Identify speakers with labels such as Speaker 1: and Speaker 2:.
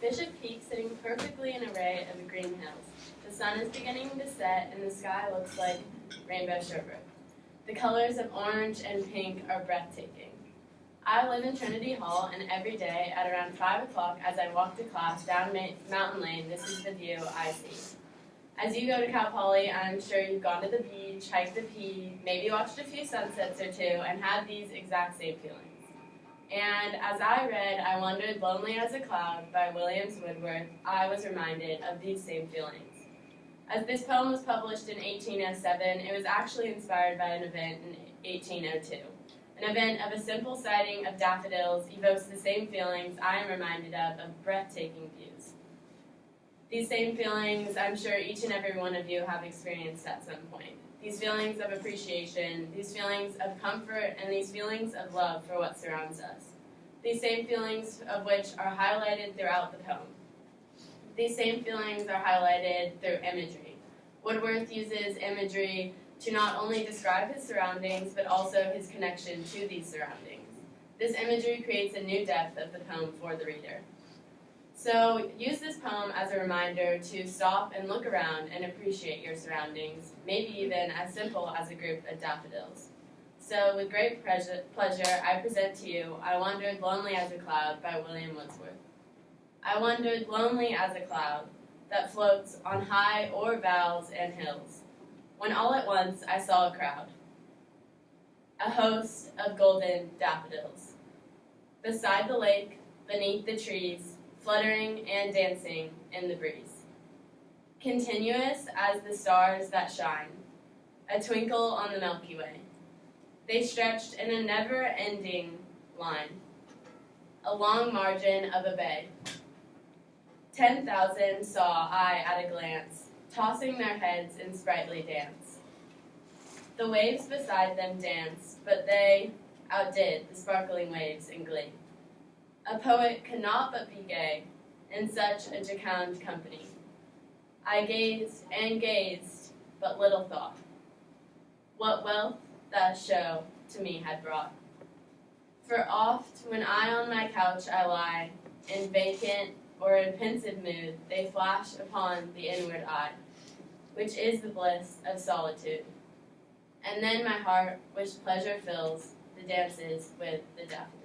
Speaker 1: Bishop Peak sitting perfectly in an array of green hills. The sun is beginning to set and the sky looks like rainbow sherbet. The colors of orange and pink are breathtaking. I live in Trinity Hall, and every day at around 5 o'clock as I walk to class down Mountain Lane, this is the view I see. As you go to Cal Poly, I'm sure you've gone to the beach, hiked the P, maybe watched a few sunsets or two, and had these exact same feelings. And as I read I Wandered Lonely as a Cloud by Williams Woodworth, I was reminded of these same feelings. As this poem was published in 1807, it was actually inspired by an event in 1802. An event of a simple sighting of daffodils evokes the same feelings I am reminded of breathtaking views. These same feelings I'm sure each and every one of you have experienced at some point. These feelings of appreciation, these feelings of comfort, and these feelings of love for what surrounds us. These same feelings of which are highlighted throughout the poem. These same feelings are highlighted through imagery. Woodworth uses imagery to not only describe his surroundings, but also his connection to these surroundings. This imagery creates a new depth of the poem for the reader. So use this poem as a reminder to stop and look around and appreciate your surroundings, maybe even as simple as a group of daffodils. So with great pleasure, I present to you I Wandered Lonely as a Cloud by William Wordsworth. I wandered lonely as a cloud that floats on high o'er vales and hills, when all at once I saw a crowd, a host of golden daffodils. Beside the lake, beneath the trees, fluttering and dancing in the breeze. Continuous as the stars that shine, a twinkle on the Milky Way. They stretched in a never-ending line, a long margin of a bay. 10,000 saw I at a glance, tossing their heads in sprightly dance. The waves beside them danced, but they outdid the sparkling waves in glee. A poet could not but be gay in such a jocund company. I gazed and gazed, but little thought what wealth that show to me had brought. For oft, when I on my couch I lie, in vacant or in pensive mood, they flash upon the inward eye, which is the bliss of solitude. And then my heart, which pleasure fills, the dances with the daffodils.